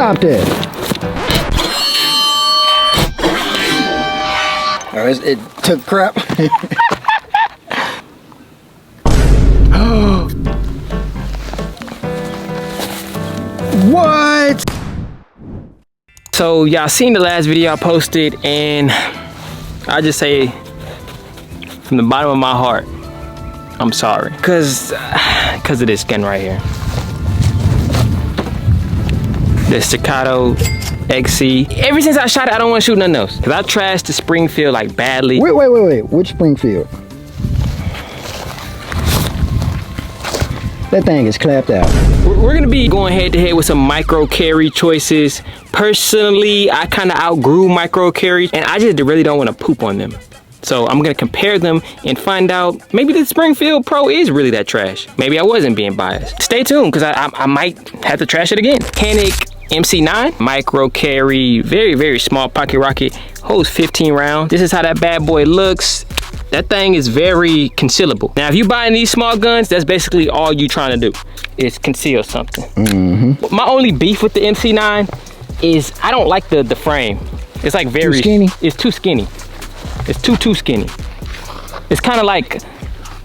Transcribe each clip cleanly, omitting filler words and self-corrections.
stop that. Oh, it took crap. What? So y'all seen the last video I posted, and I just say from the bottom of my heart, I'm sorry, cause of this gun right here, the Staccato XC. Ever since I shot it, I don't want to shoot nothing else, cause I trashed the Springfield like badly. Wait, which Springfield? That thing is clapped out. We're gonna be going head to head with some micro carry choices. Personally, I kind of outgrew micro carry, and I just really don't want to poop on them. So I'm gonna compare them and find out maybe the Springfield Pro is really that trash. Maybe I wasn't being biased. Stay tuned, because I might have to trash it again. Canik MC9, micro carry, very, very small pocket rocket, holds 15 rounds. This is how that bad boy looks. That thing is very concealable. Now, if you buying these small guns, that's basically all you trying to do, is conceal something. My only beef with the MC9 is I don't like the frame. It's like very too skinny. It's too skinny. It's too skinny. It's kind of like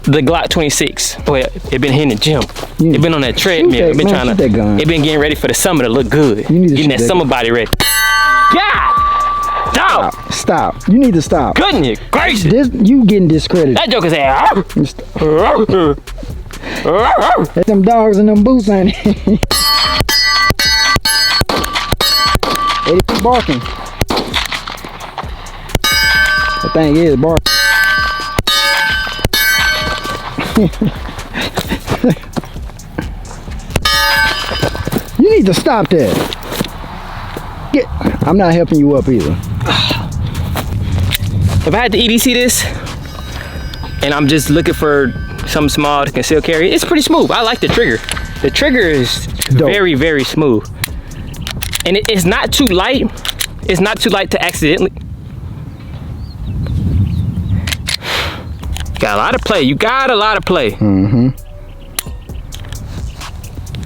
the Glock 46. Boy, it been hitting the gym. It been on that treadmill. It been trying to. It been getting ready for the summer to look good. Getting that summer body ready. God! Dog! Stop. You need to stop. Goodness gracious! You getting discredited. That joker's ass. Let them dogs and them boots ain't it? They keep barking. That thing is barking. You need to stop that. I'm not helping you up either. If I had to EDC this, and I'm just looking for something small to conceal carry, it's pretty smooth. I like the trigger. The trigger is very, very smooth. And it's not too light. It's not too light to accidentally. Got a lot of play. You got a lot of play.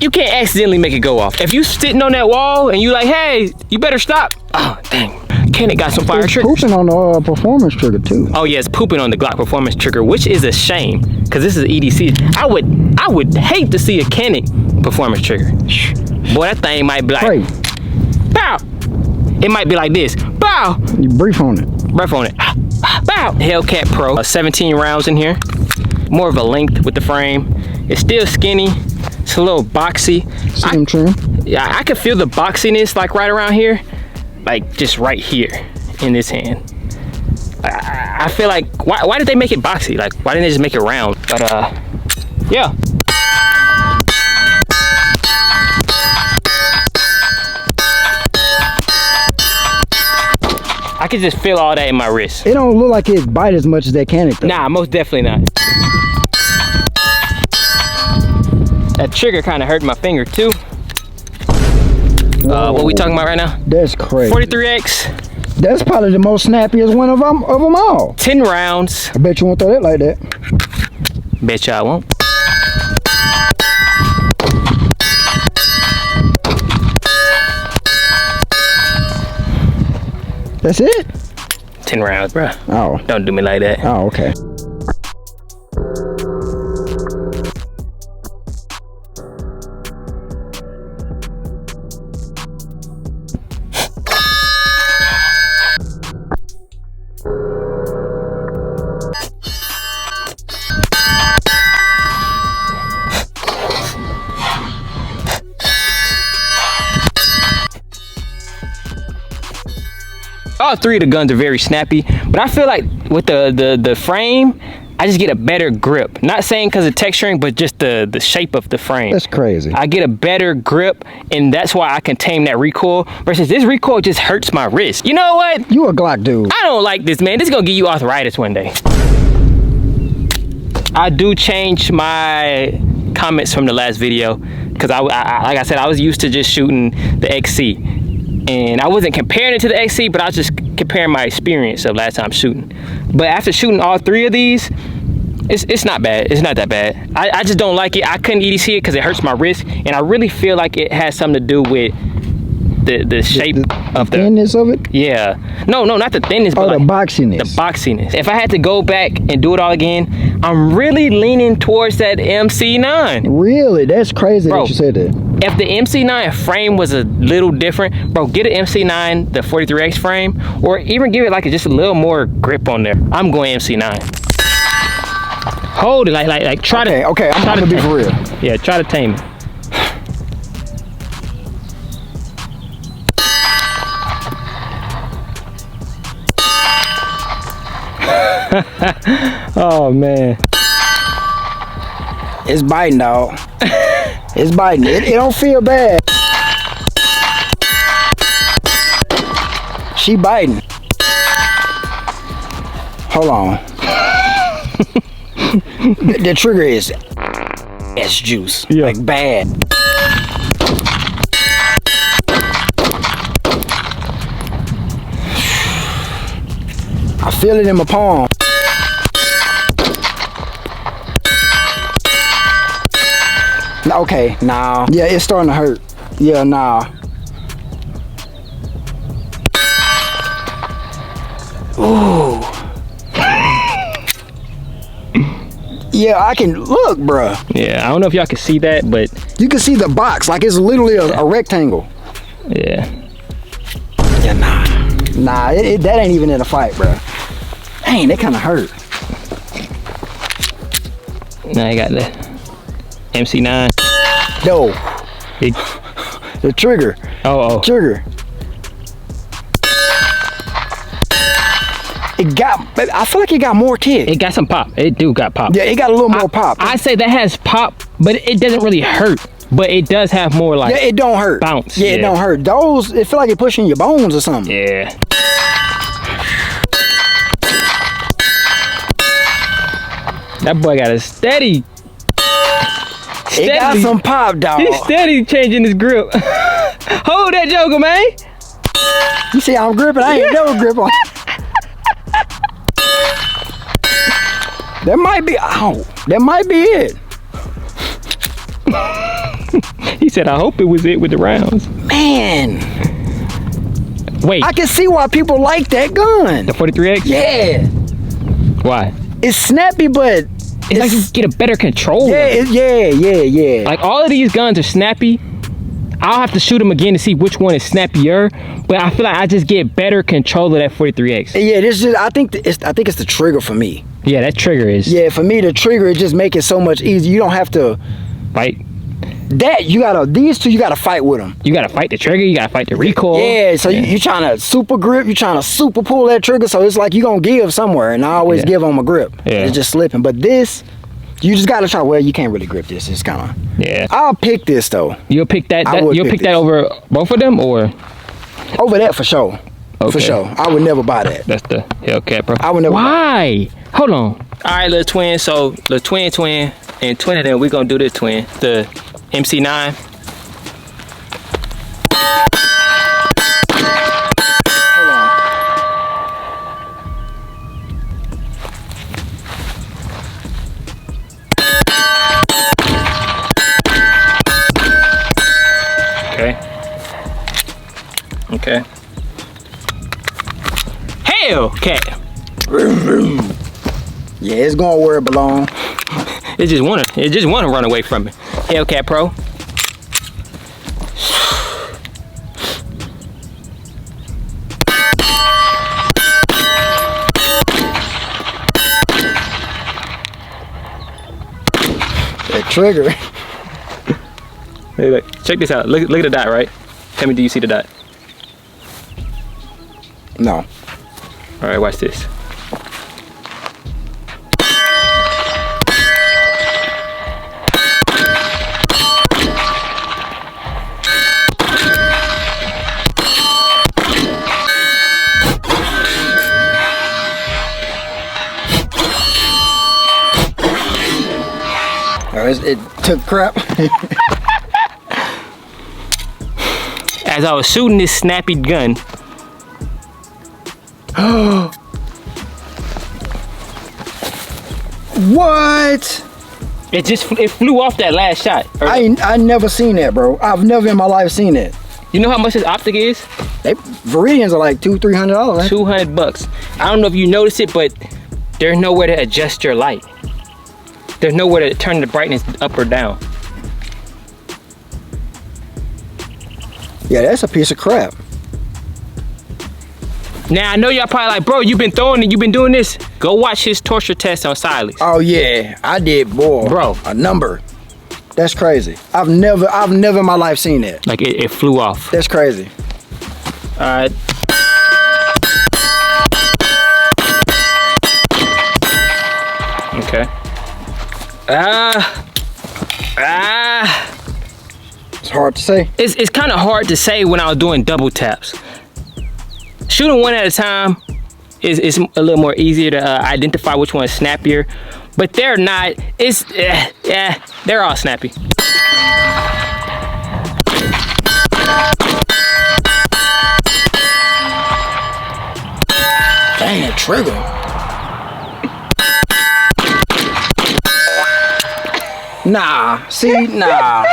You can't accidentally make it go off. If you sitting on that wall and you like, hey, you better stop. Oh, dang. Canik got some fire triggers. Pooping on the performance trigger too. Oh yeah, it's pooping on the Glock performance trigger, which is a shame, because this is EDC. I would hate to see a Canik performance trigger. Boy, that thing might be like, bow. It might be like this, bow. You brief on it. Breath on it, bow. Hellcat Pro, 17 rounds in here. More of a length with the frame. It's still skinny. It's a little boxy. Same trim. Yeah, I can feel the boxiness like right around here, like just right here in this hand. I feel like, why did they make it boxy? Like, why didn't they just make it round? But yeah. I can just feel all that in my wrist. It don't look like it bite as much as that Canik though. Nah, most definitely not. That trigger kind of hurt my finger too. What we talking about right now? That's crazy. 43x. That's probably the most snappiest one of them all. 10 rounds. I bet you won't throw that like that. Bet you I won't. That's it? 10 rounds, bruh. Oh. Don't do me like that. Oh, okay. All three of the guns are very snappy, but I feel like with the frame, I just get a better grip. Not saying because of texturing, but just the shape of the frame. That's crazy. I get a better grip, and that's why I can tame that recoil, versus this recoil just hurts my wrist. You know what? You a Glock dude. I don't like this, man. This is gonna give you arthritis one day. I do change my comments from the last video, because I like I said, I was used to just shooting the XC. And I wasn't comparing it to the XC, but I was just comparing my experience of last time shooting. But after shooting all three of these, it's not bad. It's not that bad. I just don't like it. I couldn't EDC it because it hurts my wrist. And I really feel like it has something to do with the shape of the thinness of it. Yeah. No, not the thinness, but the like boxiness. the boxiness. If I had to go back and do it all again, I'm really leaning towards that MC9. Really? That's crazy that you said that. If the MC9 frame was a little different, bro, get an MC9, the 43x frame, or even give it like just a little more grip on there. I'm going MC9. Hold it, like try to. Okay, I'm trying to be for real. Yeah, try to tame it. Oh man, it's biting, dog. It's biting. It don't feel bad. She biting. Hold on. The trigger is juice. Yeah. Like bad. I feel it in my palm. Okay, nah. Yeah, it's starting to hurt. Yeah, nah. Ooh. Yeah, I can look, bruh. Yeah, I don't know if y'all can see that, but you can see the box, like it's literally a rectangle. Yeah. Yeah, nah. Nah, that ain't even in a fight, bruh. Dang, that kind of hurt. Now I got the MC9. No. The trigger. Oh. Trigger. I feel like it got more kick. It got some pop. It do got pop. Yeah, it got a little more pop. I say that has pop, but it doesn't really hurt. But it does have more like. Yeah, it don't hurt. Bounce. Yeah, it don't hurt. Those, it feel like it pushing your bones or something. Yeah. That boy got a steady. It got some pop, dog. He's steady changing his grip. Hold that joker, man. You see how I'm gripping? I ain't never grip on. That might be, that might be it. He said, I hope it was it with the rounds. Man. Wait. I can see why people like that gun. The 43X? Yeah. Why? It's snappy, but it's like you get a better control. Yeah. Like all of these guns are snappy. I'll have to shoot them again to see which one is snappier, but I feel like I just get better control of that 43X. Yeah, this just I think it's the trigger for me. Yeah, that trigger is. Yeah, for me the trigger, it just make it so much easier. You don't have to fight. These two you gotta fight with them. You gotta fight the trigger, you gotta fight the recoil. Yeah, so you trying to super grip, you trying to super pull that trigger, so it's like you gonna give somewhere, and I always give on my grip. Yeah. It's just slipping. But this, you just gotta try. Well, you can't really grip this. It's kind of. Yeah. I'll pick this though. You'll pick that. You'll pick that over both of them, or over that for sure. Okay. For sure. I would never buy that. That's the Hellcat Pro. I would never. Why? Hold on. All right, little twin. So the twin, and twin of them, we gonna do this twin. The MC9. Okay. Hellcat. Yeah, it's going where it belongs. It just wanna run away from me. Hellcat Pro. That trigger. Hey, look, check this out. Look at the dot, right? Tell me, do you see the dot? No. All right, watch this. It took crap. As I was shooting this snappy gun. What? It flew off that last shot. I never seen that, bro. I've never in my life seen that. You know how much this Optic is? Viridians are like $200-300. Right? $200. I don't know if you notice it, but there's nowhere to adjust your light. There's nowhere to turn the brightness up or down. Yeah, that's a piece of crap. Now I know y'all probably like, bro, you've been throwing it, you've been doing this. Go watch his torture test on Silas. Oh yeah, I did, boy. Bro, a number. That's crazy. I've never in my life seen that. Like it flew off. That's crazy. All right. Okay. It's hard to say. It's kind of hard to say when I was doing double taps. Shooting one at a time is a little more easier to identify which one is snappier, but they're not. They're all snappy. Dang, that trigger. Nah, see, nah.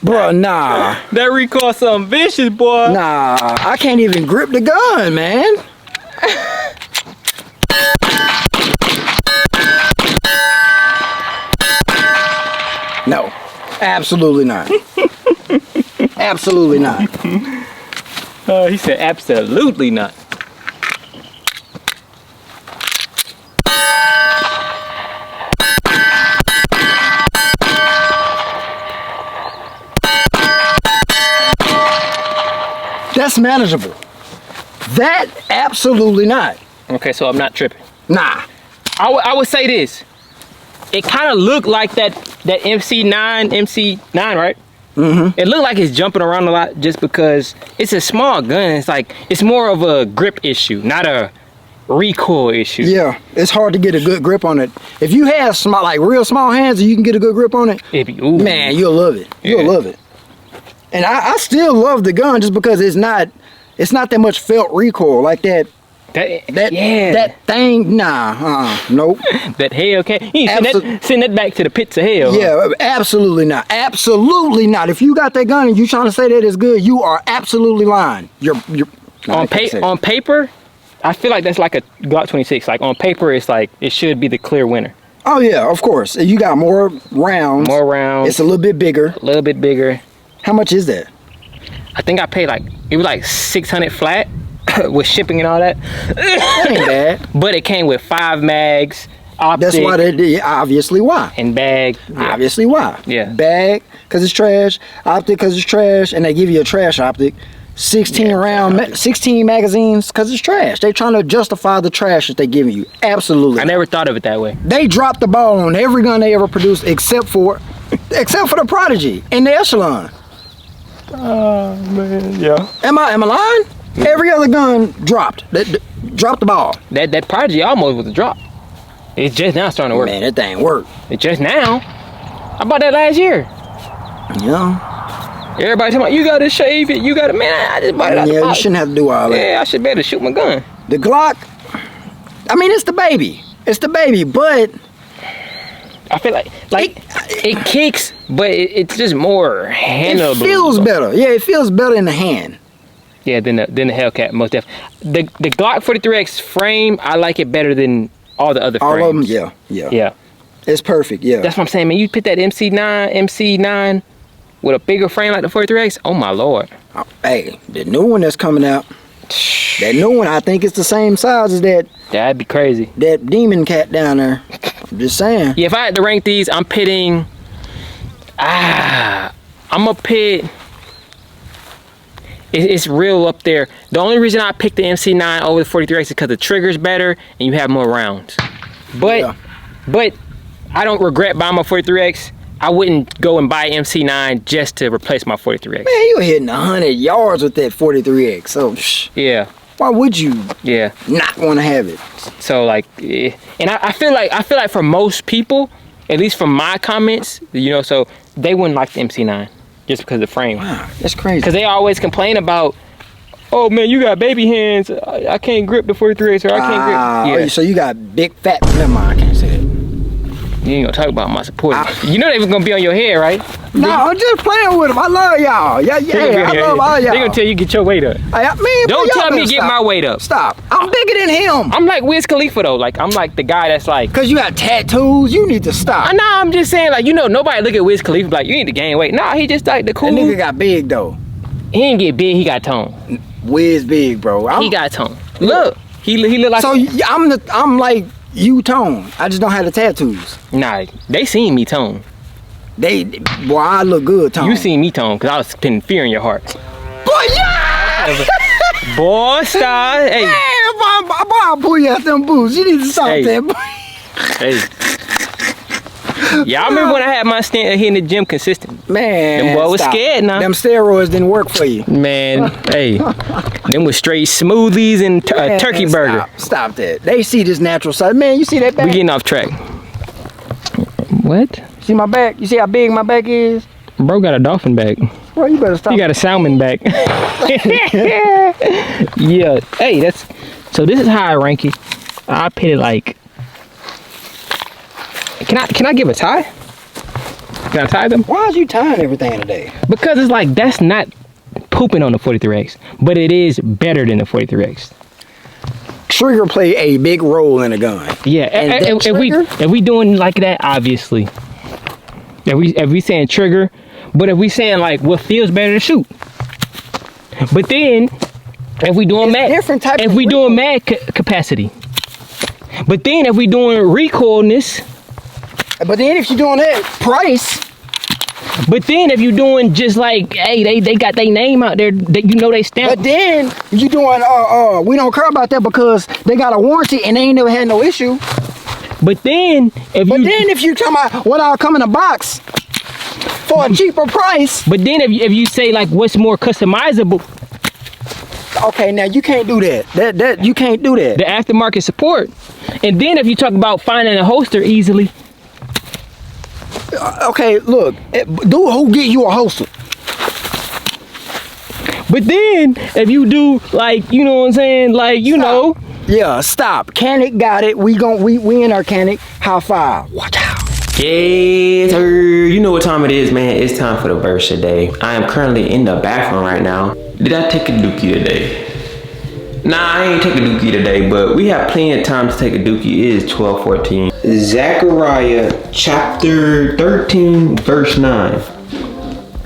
Bro, nah. That recoil something vicious, boy. Nah, I can't even grip the gun, man. No, absolutely not. Absolutely not. He said absolutely not. That's manageable. That absolutely not. Okay, so I'm not tripping. Nah. I would say this. It kind of looked like that MC9, right? Mm-hmm. It looked like it's jumping around a lot just because it's a small gun. It's like, it's more of a grip issue, not a recoil issue. Yeah, it's hard to get a good grip on it. If you have small, like real small hands and you can get a good grip on it, man, you'll love it. You'll love it. And I still love the gun just because it's not that much felt recoil like that. That thing, nah, nope. That Hellcat, you send that back to the pits of hell. Yeah, huh? absolutely not. Absolutely not. If you got that gun and you trying to say that it's good, you are absolutely lying. You're on paper, I feel like that's like a Glock 26. Like on paper, it's like it should be the clear winner. Oh yeah, of course. You got more rounds. More rounds. It's a little bit bigger. A little bit bigger. How much is that? I think I paid it was like 600 flat with shipping and all that. That ain't bad. But it came with 5 mags, Optic. That's why they did. Obviously why. And bag. Yeah. Obviously why. Yeah. Bag, because it's trash. Optic, because it's trash. And they give you a trash optic. 16 magazines, because it's trash. They trying to justify the trash that they giving you. Absolutely. I never thought of it that way. They dropped the ball on every gun they ever produced except for the Prodigy and the Echelon. Oh man, yeah. Am I lying? Every other gun dropped. Dropped the ball. That Prodigy almost was a drop. It's just now starting to work. Man, that thing worked. It's just now. I bought that last year. Yeah. Everybody talking about, you gotta shave it, you gotta, man, I just bought it out the box. You shouldn't have to do all that. Yeah, I should be able to shoot my gun. The Glock, I mean, it's the baby. It's the baby, but I feel like it kicks, but it's just more handleable. It feels better. Yeah, it feels better in the hand. Yeah, than the Hellcat, most definitely. The Glock 43x frame, I like it better than all the other frames. All of them, yeah. Yeah. It's perfect, yeah. That's what I'm saying, man. You put that MC9 with a bigger frame like the 43x, oh my lord. Hey, the new one that's coming out, that new one, I think it's the same size as that. That'd be crazy. That demon cat down there. I'm just saying. Yeah, if I had to rank these, I'm pitting. I'm gonna pit. It's real up there. The only reason I picked the MC9 over the 43x is because the trigger's better and you have more rounds. But I don't regret buying my 43x. I wouldn't go and buy MC9 just to replace my 43x. Man, you were hitting 100 yards with that 43x. So yeah. Why would you? Yeah. Not want to have it? So like, and I feel like for most people, at least from my comments, so they wouldn't like the MC9 just because of the frame. Wow, that's crazy. Because they always complain about, oh man, you got baby hands. I can't grip the 43x, or I can't grip. Yeah. So you got big fat. Never mind, I can't say that. You ain't gonna talk about my support. You know they was gonna be on your head, right? No, I'm just playing with them. I love y'all. Yeah, I love all y'all. They gonna tell you get your weight up. Don't tell me get my weight up. Stop. I'm bigger than him. I'm like Wiz Khalifa though. Like I'm like the guy that's like. Cause you got tattoos. You need to stop. Nah, I'm just saying like nobody look at Wiz Khalifa like you need to gain weight. Nah, he just like the cool. That nigga got big though. He didn't get big. He got tone. Wiz big, bro. He got tone. Look, he look like. So I'm like you tone. I just don't have the tattoos. Nah, they seen me tone. Boy, I look good, tone. You seen me tone because I was putting fear in your heart. Boy, yeah! Boy, stop. Hey. Man, boy, I'll pull you out them boots. You need to stop that, boy. Hey. Yeah, I remember when I had my stint here in the gym consistent. Man, them boy was scared now. Them steroids didn't work for you. Man, hey. Them was straight smoothies and a turkey burger. Stop that. They see this natural side. Man, you see that back? We getting off track. What? See my back? You see how big my back is? Bro got a dolphin back. Bro, you better stop. You got a salmon back. Yeah. Hey, so this is how I rank it. I put it like. Can I give a tie? Can I tie them? Why is you tying everything today? Because it's like that's not pooping on the 43X, but it is better than the 43X. Trigger play a big role in a gun. Yeah, and if we doing like that, obviously. If we saying trigger, but if we saying like what feels better to shoot. But then if we doing mag capacity. But then if we doing recoilness. But then if you're doing that price. But then if you're doing just like, hey, they got their name out there, they stamp. But then you doing we don't care about that because they got a warranty and they ain't never had no issue. But then if you talking about what I'll come in a box for a cheaper price. But then if you say like what's more customizable. Okay, now you can't do that. That you can't do that. The aftermarket support. And then if you talk about finding a holster easily. Okay, look, who get you a holster? But then if you do like, you know what I'm saying, like know. Yeah, stop. Canik got it. We in our Canik. High five. Watch out. Yes, sir. You know what time it is, man. It's time for the verse today. I am currently in the bathroom right now. Did I take a dookie today? Nah, I ain't take a dookie today, but we have plenty of time to take a dookie. It is 12:14. Zechariah chapter 13, verse 9.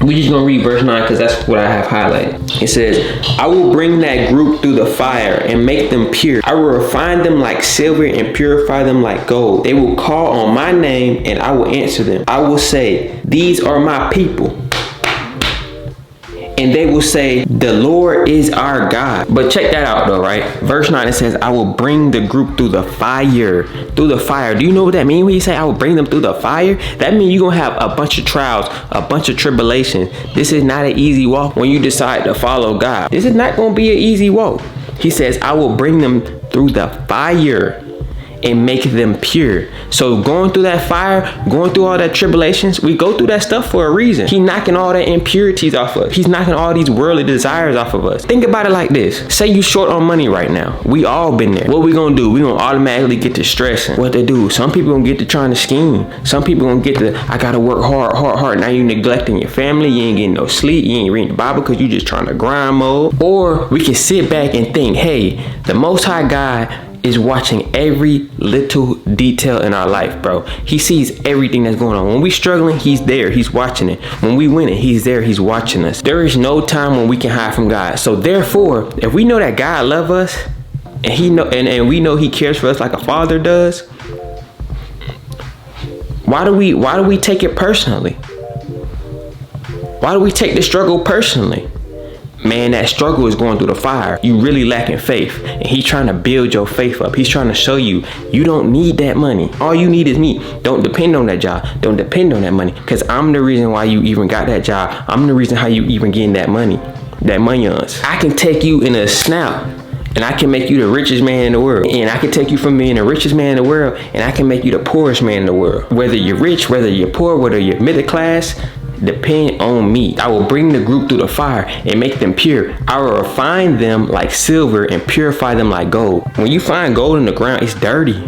We just gonna read verse 9 because that's what I have highlighted. It says, I will bring that group through the fire and make them pure. I will refine them like silver and purify them like gold. They will call on my name and I will answer them. I will say, these are my people. And they will say, the Lord is our God. But check that out though, right? Verse 9, it says, I will bring the group through the fire. Through the fire. Do you know what that means when you say I will bring them through the fire? That means you're going to have a bunch of trials, a bunch of tribulations. This is not an easy walk when you decide to follow God. This is not going to be an easy walk. He says, I will bring them through the fire and make them pure. So going through that fire, going through all that tribulations, we go through that stuff for a reason. He's knocking all the impurities off of us. He's knocking all these worldly desires off of us. Think about it like this. Say you short on money right now. We all been there. What we gonna do? We gonna automatically get to stressing. What they do? Some people gonna get to trying to scheme. Some people gonna get to, I gotta work hard. Now you neglecting your family. You ain't getting no sleep. You ain't reading the Bible because you just trying to grind mode. Or we can sit back and think, hey, the Most High God is watching every little detail in our life, bro. He sees everything that's going on. When we struggling, he's there. He's watching it. When we win it, he's there. He's watching us. There is no time when we can hide from God. So therefore, if we know that God loves us and we know he cares for us like a father does, why do we take it personally? Why do we take the struggle personally? Man, that struggle is going through the fire. You really lacking faith. And he's trying to build your faith up. He's trying to show you, you don't need that money. All you need is me. Don't depend on that job. Don't depend on that money. Because I'm the reason why you even got that job. I'm the reason how you even getting that money. That money on us. I can take you in a snap. And I can make you the richest man in the world. And I can take you from being the richest man in the world. And I can make you the poorest man in the world. Whether you're rich, whether you're poor, whether you're middle class, depend on me. I will bring the group through the fire and make them pure. I will refine them like silver and purify them like gold. When you find gold in the ground, it's dirty.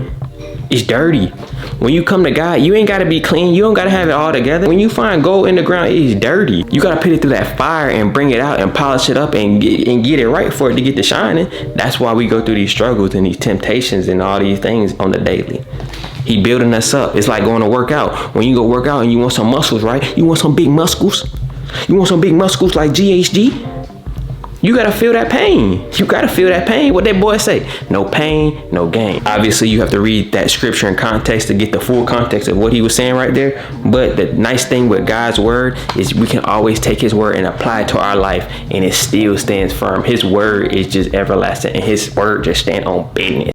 It's dirty. When you come to God, you ain't gotta be clean. You don't gotta have it all together. When you find gold in the ground, it's dirty. You gotta put it through that fire and bring it out and polish it up and get it right for it to get to shining. That's why we go through these struggles and these temptations and all these things on the daily. He building us up. It's like going to work out. When you go work out and you want some muscles, right? You want some big muscles. You want some big muscles like GHG? You gotta feel that pain. You gotta feel that pain. What that boy say? No pain, no gain. Obviously, you have to read that scripture in context to get the full context of what he was saying right there. But the nice thing with God's word is we can always take his word and apply it to our life, and it still stands firm. His word is just everlasting, and his word just stand on business.